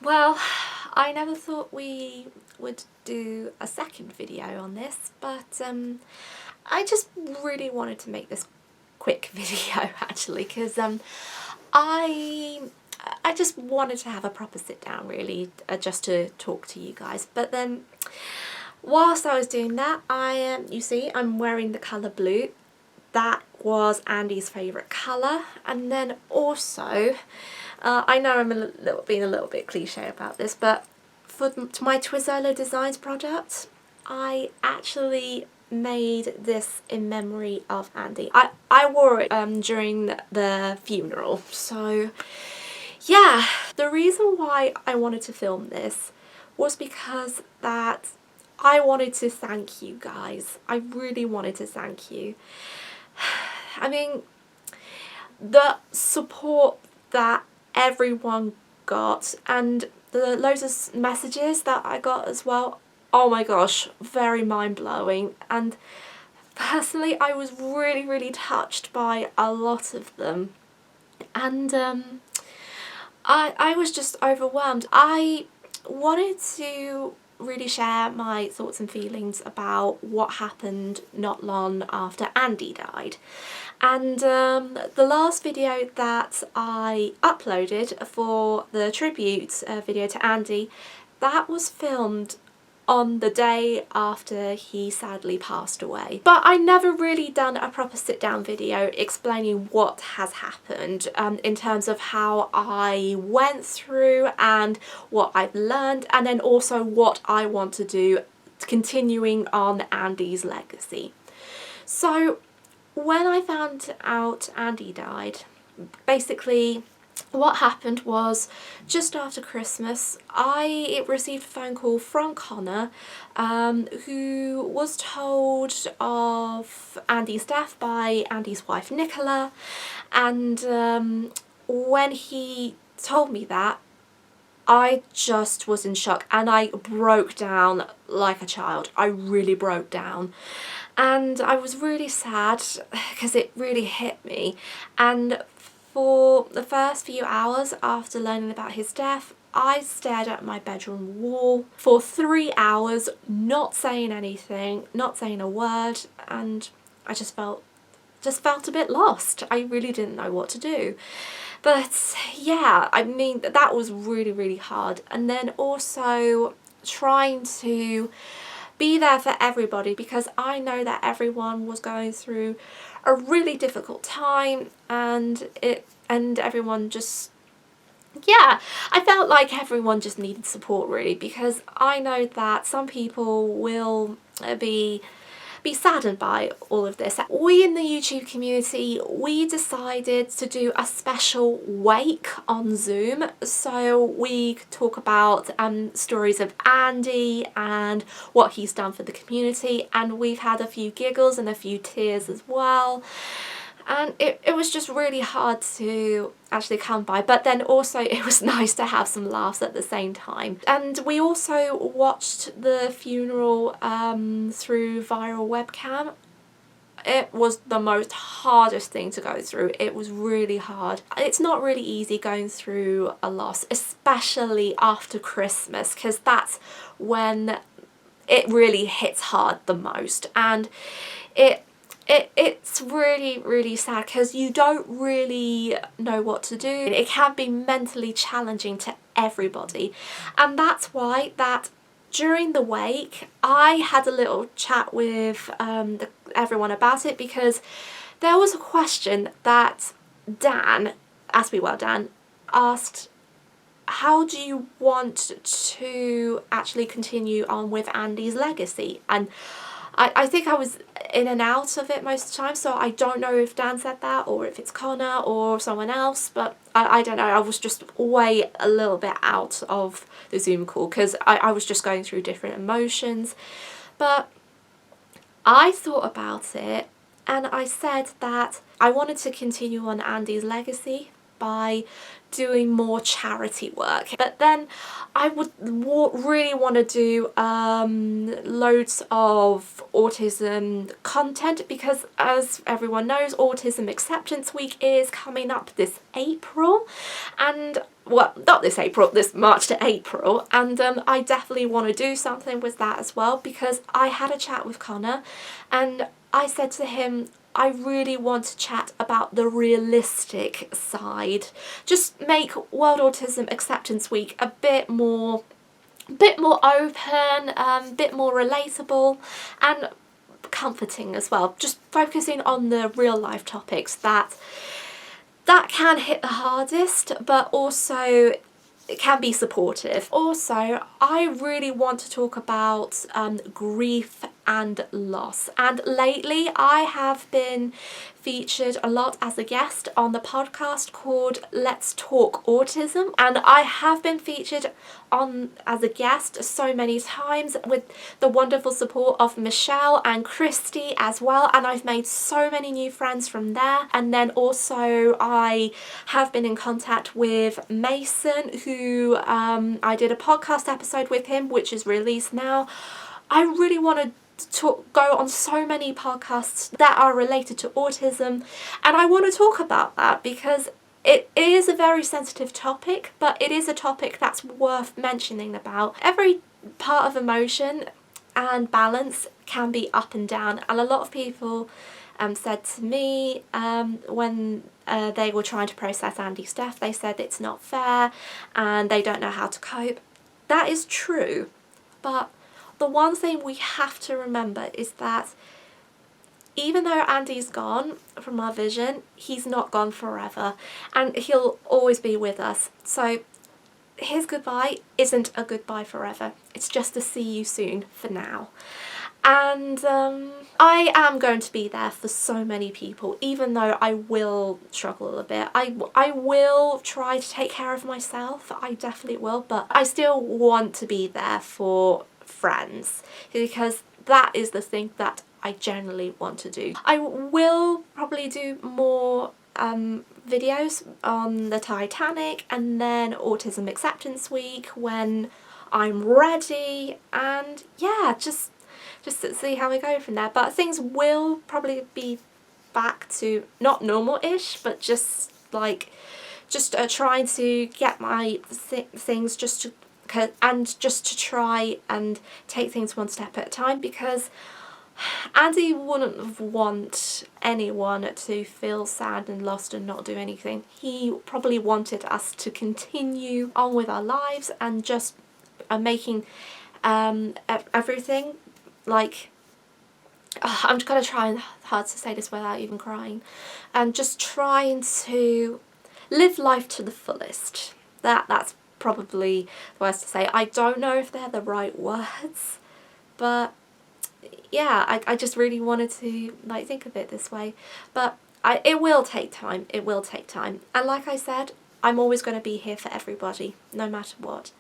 Well, I never thought we would do a second video on this, but I just really wanted to make this quick video actually, because I just wanted to have a proper sit down really, just to talk to you guys. But then whilst I was doing that, you see I'm wearing the colour blue. That was Andy's favourite colour. And then also, I know I'm being a little bit cliche about this, but for my Twizzolo Designs project, I actually made this in memory of Andy. I wore it during the funeral. So yeah, the reason why I wanted to film this was because that I wanted to thank you guys. I really wanted to thank you. I mean, the support that everyone got and the loads of messages that I got as well, oh my gosh, very mind-blowing. And personally, I was really touched by a lot of them. And I was just overwhelmed. I wanted to really share my thoughts and feelings about what happened not long after Andy died. And the last video that I uploaded for the tribute video to Andy, that was filmed on the day after he sadly passed away. But I never really done a proper sit down video explaining what has happened in terms of how I went through and what I've learned, and then also what I want to do continuing on Andy's legacy. So when I found out Andy died, basically what happened was just after Christmas I received a phone call from Connor, who was told of Andy's death by Andy's wife Nicola. And when he told me that, I just was in shock and I broke down like a child. I really broke down. And I was really sad because it really hit me. And for the first few hours after learning about his death, I stared at my bedroom wall for 3 hours, not saying anything, not saying a word, and I just felt a bit lost. I really didn't know what to do. But yeah, I mean, that was really hard. And then also trying to be there for everybody, because I know that everyone was going through a really difficult time, and everyone just, yeah, I felt like everyone just needed support really, because I know that some people will be saddened by all of this. We in the YouTube community, we decided to do a special wake on Zoom, so we could talk about stories of Andy and what he's done for the community, and we've had a few giggles and a few tears as well. And it was just really hard to actually come by, but then also it was nice to have some laughs at the same time. And we also watched the funeral through viral webcam. It was the most hardest thing to go through. It was really hard. It's not really easy going through a loss, especially after Christmas, because that's when it really hits hard the most. And it's really sad because you don't really know what to do. It can be mentally challenging to everybody, and that's why that during the wake I had a little chat with everyone about it, because there was a question that Dan asked, how do you want to actually continue on with Andy's legacy? And I think I was in and out of it most of the time, so I don't know if Dan said that or if it's Connor or someone else, but I don't know. I was just way a little bit out of the Zoom call because I was just going through different emotions. But I thought about it and I said that I wanted to continue on Andy's legacy by doing more charity work, but then I would really want to do loads of autism content, because as everyone knows, Autism Acceptance Week is coming up this April, and well, not this April, this March to April, and I definitely want to do something with that as well, because I had a chat with Connor and I said to him, I really want to chat about the realistic side. Just make World Autism Acceptance Week a bit more open, bit more relatable and comforting as well. Just focusing on the real life topics that can hit the hardest, but also it can be supportive. Also, I really want to talk about grief and loss. And lately I have been featured a lot as a guest on the podcast called Let's Talk Autism, and I have been featured on as a guest so many times with the wonderful support of Michelle and Christy as well, and I've made so many new friends from there. And then also I have been in contact with Mason, who I did a podcast episode with him, which is released now. I really want to go on so many podcasts that are related to autism, and I want to talk about that because it is a very sensitive topic, but it is a topic that's worth mentioning about. Every part of emotion and balance can be up and down, and a lot of people said to me when they were trying to process Andy's death, they said it's not fair and they don't know how to cope. That is true, but the one thing we have to remember is that even though Andy's gone from our vision, he's not gone forever, and he'll always be with us. So his goodbye isn't a goodbye forever. It's just a see you soon for now. And I am going to be there for so many people, even though I will struggle a bit. I will try to take care of myself, I definitely will, but I still want to be there for friends, because that is the thing that I generally want to do. I will probably do more videos on the Titanic and then Autism Acceptance Week when I'm ready, and yeah, just to see how we go from there. But things will probably be back to not normal-ish, but just trying to get my things just to try and take things one step at a time, because Andy wouldn't want anyone to feel sad and lost and not do anything. He probably wanted us to continue on with our lives and just making everything like, I'm just going to try hard to say this without even crying, and just trying to live life to the fullest. That's probably the worst to say. I don't know if they're the right words, but yeah, I just really wanted to like think of it this way. But it will take time. It will take time. And like I said, I'm always going to be here for everybody, no matter what.